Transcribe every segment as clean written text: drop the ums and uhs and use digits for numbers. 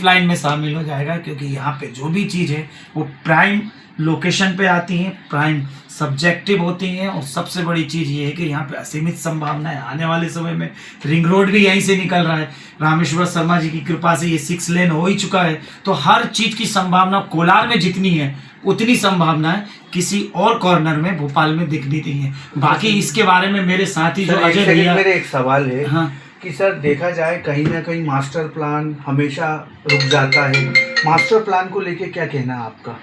Lifeline में शामिल हो जाएगा, क्योंकि यहाँ पे जो भी चीज़ है वो प्राइम लोकेशन पे आती हैं, प्राइम सब्जेक्टिव होती हैं। और सबसे बड़ी चीज़ ये है कि यहाँ पे असीमित संभावनाएं, आने वाले समय में रिंग रोड भी यहीं से निकल रहा है। रामेश्वर शर्मा जी की कृपा से ये 6 लेन हो ही चुका है, तो हर चीज़ की संभावना कोलार में जितनी है उतनी संभावनाएं किसी और कॉर्नर में भोपाल में दिख नहीं रही है। बाकी इसके बारे में मेरे साथी जो अजय भैया, मेरे एक सवाल है। हाँ कि सर देखा जाए कहीं ना कहीं मास्टर प्लान हमेशा रुक जाता है, मास्टर प्लान को लेके क्या कहना है आपका?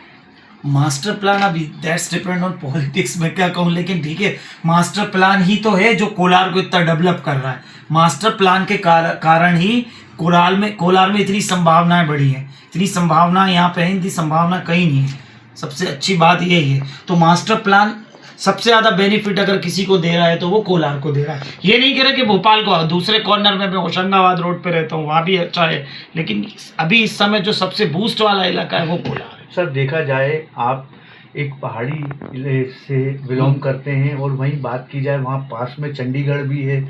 मास्टर प्लान, अभी दैट्स डिपेंड ऑन पॉलिटिक्स में क्या कहूँ, लेकिन ठीक है, मास्टर प्लान ही तो है जो कोलार को इतना डेवलप कर रहा है। मास्टर प्लान के कारण ही कोलार में इतनी संभावनाएं बढ़ी हैं, इतनी संभावना यहाँ पे है, इतनी संभावना कहीं नहीं है। सबसे अच्छी बात यही है। तो मास्टर प्लान सबसे ज़्यादा बेनिफिट अगर किसी को दे रहा है तो वो कोलार को दे रहा है। ये नहीं कह रहे कि भोपाल को, दूसरे कॉर्नर में मैं होशंगाबाद रोड पे रहता हूँ, वहाँ भी अच्छा है, लेकिन अभी इस समय जो सबसे बूस्ट वाला इलाका है वो कोलार है। सर देखा जाए आप एक पहाड़ी से बिलोंग करते हैं, और वहीं बात की जाए वहाँ पास में चंडीगढ़ भी है,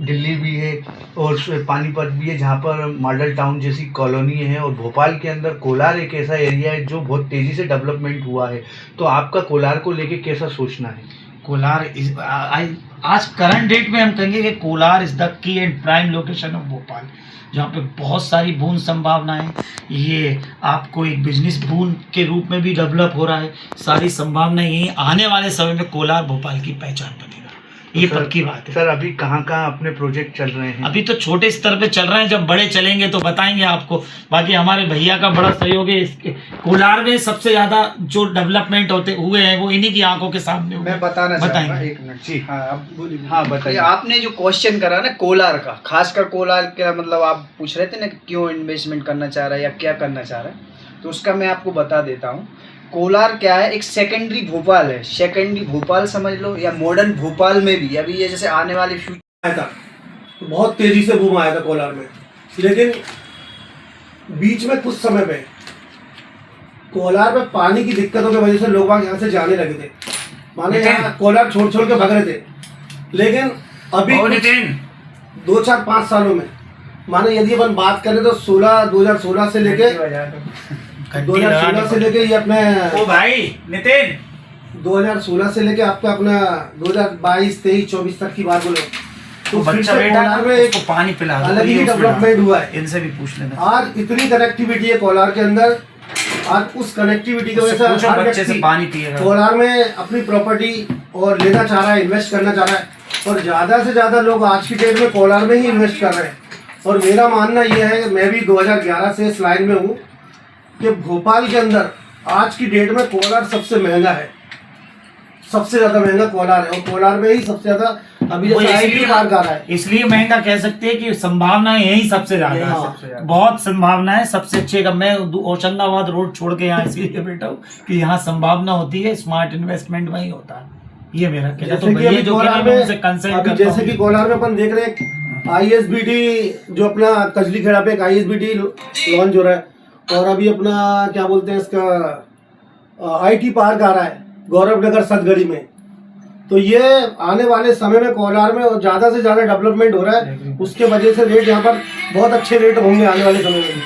दिल्ली भी है और पानीपत भी है, जहाँ पर मॉडल टाउन जैसी कॉलोनी है। और भोपाल के अंदर कोलार एक ऐसा एरिया है जो बहुत तेज़ी से डेवलपमेंट हुआ है। तो आपका कोलार को लेके कैसा सोचना है? कोलार आज करंट डेट में हम कहेंगे कि Kolar is the key and prime location of Bhopal, जहाँ पे बहुत सारी बून संभावनाएं, ये आपको एक बिजनेस बून के रूप में भी डेवलप हो रहा है। सारी संभावनाएं यही आने वाले समय में कोलार भोपाल की पहचान बनेगा, ये पक्की बात है। सर अभी कहाँ अपने प्रोजेक्ट चल रहे हैं? अभी तो छोटे स्तर पे चल रहे हैं, जब बड़े चलेंगे तो बताएंगे आपको। बाकी हमारे भैया का बड़ा सहयोग है। इसके कोलार में सबसे ज्यादा जो डेवलपमेंट हुए हैं वो इन्हीं की आंखों के सामने हुए। मैं बताना चाहूँगा, बताएंगे। एक मिनट जी। हाँ आप बोलिए। हाँ बताइए। आपने जो क्वेश्चन करा ना कोलार का, खासकर कोलार का मतलब आप पूछ रहे थे ना क्यों इन्वेस्टमेंट करना चाह रहा है या क्या करना चाह रहा है, तो उसका मैं आपको बता देता हूँ। कोलार क्या है, एक सेकेंडरी भोपाल है। सेकेंडरी भोपाल समझ लो, या मॉडर्न भोपाल में भी अभी ये जैसे आने वाले फ्यूचर आया था, तो बहुत तेजी से बूम आया था कोलार में, लेकिन बीच में कुछ समय में कोलार में पानी की दिक्कतों की वजह से लोग यहाँ से जाने लगे थे, माने यहाँ कोलार छोड़ छोड़ के भग रहे थे। लेकिन अभी 2-4-5 सालों में, माने यदि अपन बात करें तो 2016 से लेके 2016 से लेके ये अपने ओ भाई नितिन 2016 से लेके आपका अपना 2022, 23, 24 तक की बात बोले तो फिर बच्चा से बेटा कोलार में एक पानी पिला दो, अलग ही डेवलपमेंट हुआ है। इनसे भी पूछ लेना। आज इतनी कनेक्टिविटी है कोलार के अंदर, आज उस कनेक्टिविटी की वजह से हर बच्चे से व्यक्ति पानी पिएगा। कोलार में अपनी प्रॉपर्टी और लेना चाह रहा है, इन्वेस्ट करना चाह रहा है, और ज़्यादा से ज़्यादा लोग आज की डेट में कोलार में ही इन्वेस्ट कर रहे हैं। और मेरा मानना यह है, मैं भी 2011 से इस लाइन में हूँ कि भोपाल के अंदर आज की डेट में कोलार सबसे महंगा है, सबसे ज़्यादा महंगा कोलार है। और कोलार में ही सबसे ज़्यादा अभी जैसे IT पार्क आ रहा है, इसलिए महंगा कह सकते हैं कि संभावनाएं यही सबसे ज्यादा है। बहुत संभावना है, सबसे अच्छे का। मैं होशंगाबाद रोड छोड़ के यहाँ इसलिए बैठा हूँ कि यहाँ संभावना होती है, स्मार्ट इन्वेस्टमेंट वही होता है। ये मेरा कहना। तो भैया जो अभी जैसे कि कोलार में अपन देख रहे हैं ISBT जो अपना कजली खेड़ा पे एक ISBT लॉन्च हो रहा है, और अभी अपना क्या बोलते हैं इसका IT पार्क आ रहा है गौरव नगर सतगढ़ी में। तो ये आने वाले समय में कोलार में ज़्यादा से ज़्यादा डेवलपमेंट हो रहा है, उसके वजह से रेट यहाँ पर बहुत अच्छे रेट होंगे आने वाले समय में।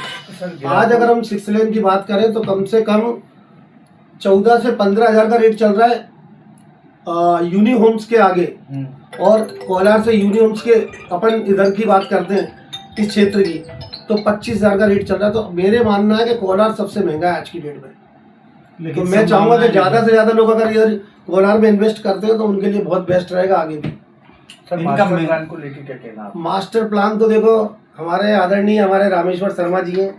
आज अगर हम 6 लेन की बात करें तो कम से कम 14 से 15 हज़ार का रेट चल रहा है यूनि होम्स के आगे। और कोलार से यूनि होम्स के अपन इधर की बात करते हैं इस क्षेत्र की, तो 25 हज़ार का रेट चल रहा है। तो मेरे मानना है कि कोलार सबसे महंगा है आज की डेट में। तो मैं चाहूँगा कि ज़्यादा से ज़्यादा लोग अगर इधर कोलार में इन्वेस्ट करते हैं तो उनके लिए बहुत बेस्ट रहेगा आगे भी। सर मास्टर प्लान को लेके क्या कहना आप? मास्टर प्लान तो देखो हमारे आदरणीय हमारे रामेश्वर शर्मा जी हैं,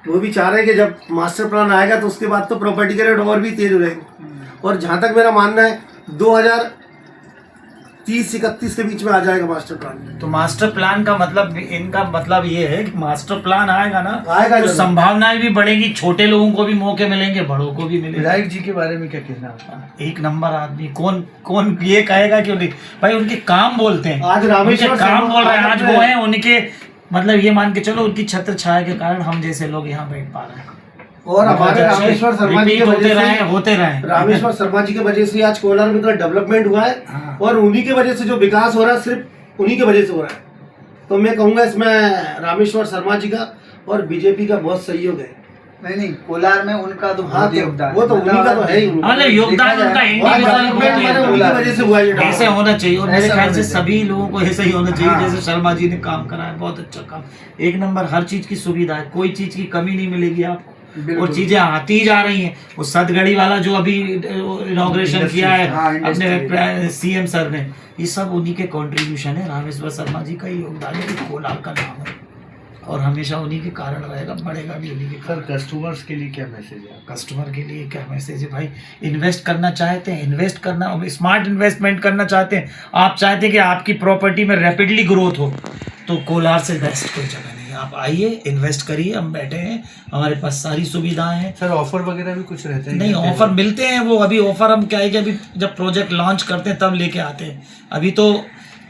वो भी चाह रहे हैं कि जब मास्टर प्लान आएगा तो उसके बाद तो प्रॉपर्टी के रेट और भी तेज हो रहेंगे। और जहाँ तक मेरा मानना है 2030-31 के बीच में आ जाएगा मास्टर प्लान। तो मास्टर प्लान का मतलब, इनका मतलब ये है कि मास्टर प्लान आएगा ना, आएगा तो जरूर। संभावनाएं भी बढ़ेंगी, छोटे लोगों को भी मौके मिलेंगे, बड़ों को भी मिलेंगे। विधायक जी के बारे में क्या कहना है? एक नंबर आदमी। कौन ये कहेगा कि नहीं भाई, उनके काम बोलते हैं। आज रामेश्वर काम बोल रहे हैं, आज वो है उनके, मतलब ये मान के चलो उनकी छत्र छाया के कारण हम जैसे लोग यहाँ बैठ पा रहे हैं। और हमारे रामेश्वर शर्मा जी के होते रहे रामेश्वर शर्मा जी की वजह से आज कोलार में इतना डेवलपमेंट हुआ है। और उन्हीं की वजह से जो विकास हो रहा है सिर्फ उन्हीं की वजह से हो रहा है। तो मैं कहूँगा इसमें रामेश्वर शर्मा जी का और बीजेपी का बहुत सहयोग है। नहीं कोलार में उनका तो हाँ बहुत तो योगदान वो तो उन्हीं का तो है ही। मतलब योगदान उनका उन्हीं की वजह से हुआ ये ऐसे होना चाहिए, और मेरे ऐसा ख्याल से होना चाहिए। सभी लोगों को ऐसा ही होना चाहिए हाँ। जैसे शर्मा जी ने काम करा है। बहुत अच्छा काम, एक नंबर, हर चीज की सुविधा है, कोई चीज की कमी नहीं मिलेगी आपको, बिल्कुल। और चीजें आती ही जा रही हैं। वो सतगढ़ी वाला जो अभी इनॉग्रेशन किया है हाँ, अपने सीएम सर ने, ये सब उन्हीं के कंट्रीब्यूशन है, रामेश्वर शर्मा जी का ही योगदान है। कोलार का नाम है और हमेशा उन्हीं के कारण रहेगा, बढ़ेगा भी उन्हीं के कारण। सर कस्टमर्स के लिए क्या मैसेज है? कस्टमर के लिए क्या मैसेज है भाई? इन्वेस्ट करना चाहते हैं, इन्वेस्ट करना, स्मार्ट इन्वेस्टमेंट करना चाहते हैं, आप चाहते हैं कि आपकी प्रॉपर्टी में रैपिडली ग्रोथ हो, तो कोलार से बेस्ट कोई जगह नहीं है। आप आइए, इन्वेस्ट करिए, हम बैठे हैं, हमारे पास सारी सुविधाएं हैं। सर ऑफर वगैरह भी कुछ रहते हैं? नहीं, ऑफर मिलते हैं, वो अभी ऑफर हम क्या है कि अभी जब प्रोजेक्ट लॉन्च करते हैं तब लेके आते हैं। अभी तो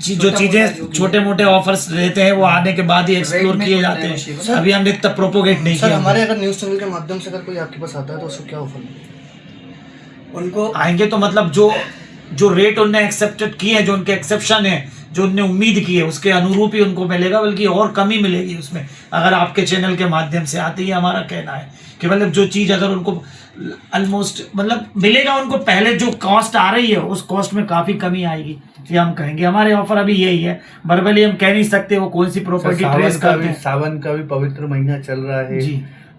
जो चीजें छोटे मोटे ऑफर्स रहते हैं वो आने के बाद ही एक्सप्लोर किए जाते हैं, अभी हमने तब प्रोपोगेट नहीं सर किया। हमारे अगर न्यूज़ चैनल के माध्यम से अगर कोई आपके पास आता है तो उसको क्या ऑफर मिलेगा? उनको आएंगे तो मतलब जो रेट उनने एक्सेप्टेड किए हैं, जो उनके एक्सेप्शन है, जो उनने उम्मीद की है, उसके अनुरूप ही उनको मिलेगा, बल्कि और कमी मिलेगी उसमें अगर आपके चैनल के माध्यम से आते ही। हमारा कहना है कि मतलब जो चीज़ अगर उनको ऑलमोस्ट मतलब मिलेगा, उनको पहले जो कॉस्ट आ रही है उस कॉस्ट में काफ़ी कमी आएगी, ये हम कहेंगे। हमारे ऑफर अभी यही है, बर्बली हम कह नहीं सकते वो कौन सी प्रॉपर्टी ट्रेस करते हैं। सावन का भी पवित्र महीना चल रहा है जी,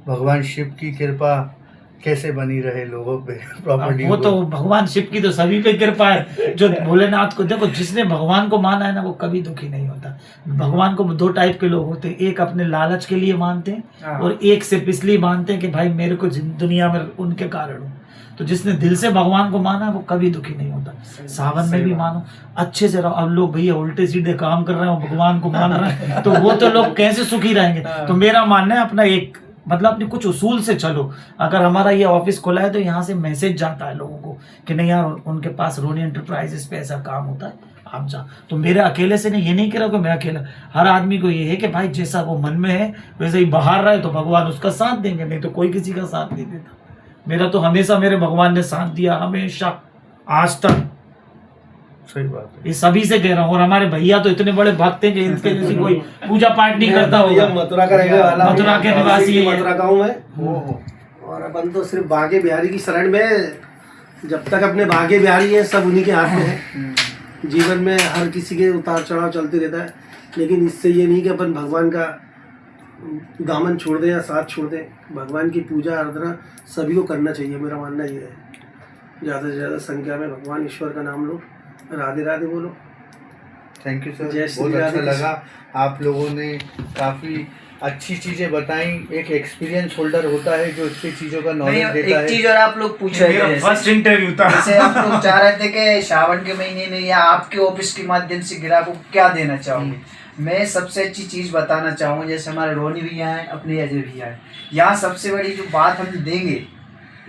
भगवान शिव की कृपा कैसे बनी रहे लोगों पे प्रॉपर्टी? वो तो भगवान शिव की तो सभी पे कृपा है। जो भोलेनाथ को देखो, जिसने भगवान को माना है ना वो कभी दुखी नहीं होता। भगवान को दो टाइप के लोग होते हैं, एक अपने लालच के लिए मानते हैं और एक सिर्फ इसलिए मानते हैं कि भाई मेरे को दुनिया में उनके कारण हूँ। तो जिसने दिल से भगवान को माना है वो कभी दुखी नहीं होता। सावन में भी मानो, अच्छे से रहो। अब लोग भैया उल्टे सीधे काम कर रहे हो, भगवान को मान रहे हैं, तो वो तो लोग कैसे सुखी रहेंगे? तो मेरा मानना है अपना एक मतलब अपने कुछ उसूल से चलो। अगर हमारा ये ऑफिस खुला है तो यहाँ से मैसेज जाता है लोगों को कि नहीं यार उनके पास रोनी एंटरप्राइजेस पे ऐसा काम होता है, आप जा। तो मेरे अकेले से नहीं, ये नहीं कह रहा कि मैं अकेला, हर आदमी को ये है कि भाई जैसा वो मन में है वैसे ही बाहर रहे तो भगवान उसका साथ देंगे, नहीं तो कोई किसी का साथ नहीं देता। मेरा तो हमेशा मेरे भगवान ने साथ दिया, हमेशा, आज तक। सही बात है। ये सभी से कह रहा हूँ। और हमारे भैया तो इतने बड़े भक्त हैं कि इनके जैसी कोई पूजा पाठ नहीं करता होगा। मथुरा का रहने वाला हूँ, मथुरा के निवासी है। मथुरा का हूँ मैं। और अपन तो सिर्फ बागे बिहारी की शरण में, जब तक अपने बागे बिहारी है सब उन्हीं के हाथ में है। जीवन में हर किसी के उतार चढ़ाव चलते रहता है, लेकिन इससे ये नहीं कि अपन भगवान का दामन छोड़ दें या साथ छोड़ दें। भगवान की पूजा आराधना सभी को करना चाहिए, मेरा मानना ये है। ज़्यादा से ज़्यादा संख्या में भगवान ईश्वर का नाम लो, राधे राधे बोलो। थैंक यू सर, जय श्री बहुत अच्छा राधे कृष्ण। लगा। आप लोगों ने काफ़ी अच्छी चीज़ें बताई। एक एक्सपीरियंस होल्डर होता है जो अच्छी चीज़ों का नॉलेज नहीं, देता एक है। चीज और आप लोग पूछ रहे थे, फर्स्ट इंटरव्यू था। जैसे आप लोग चाह रहे थे कि श्रावण के महीने में या आपके ऑफिस के माध्यम से ग्राहकों को क्या देना चाहोगे? मैं सबसे अच्छी चीज बताना चाहूँगा, जैसे हमारे रोनी भैया हैं, अपने अजय भैया हैं, यहाँ सबसे बड़ी जो बात हम देंगे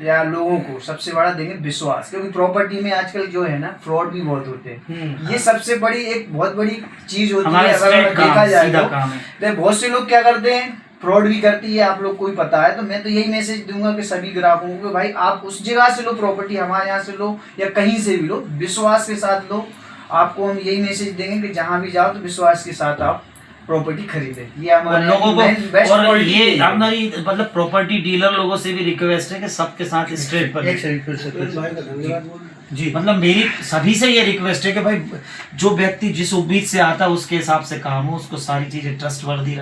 या लोगों को सबसे बड़ा देंगे विश्वास। क्योंकि प्रॉपर्टी में आजकल जो है ना फ्रॉड भी बहुत होते हैं, ये सबसे बड़ी एक बहुत बड़ी चीज होती है। अगर देखा जाए तो बहुत से लोग क्या करते हैं, फ्रॉड भी करती है, आप लोग को ही पता है। तो मैं तो यही मैसेज दूंगा कि सभी ग्राहकों को, भाई आप उस जगह से लो प्रॉपर्टी, हमारे यहाँ से लो या कहीं से भी लो, विश्वास के साथ लो। आपको हम यही मैसेज देंगे कि जहाँ भी जाओ तो विश्वास के साथ आप प्रॉपर्टी खरीदे। ये हमारे लोगों को बेस्ट और क्वालिटी ये है। हमारी मतलब प्रॉपर्टी डीलर लोगों से भी रिक्वेस्ट है कि सबके साथ स्ट्रेट पर एक सेकंड फिर से भाई का धन्यवाद बोल। जी, मतलब मेरी सभी से ये रिक्वेस्ट है कि भाई जो व्यक्ति जिस उम्मीद से आता है उसके हिसाब से काम हो, उसको सारी चीजें ट्रस्ट वर्दी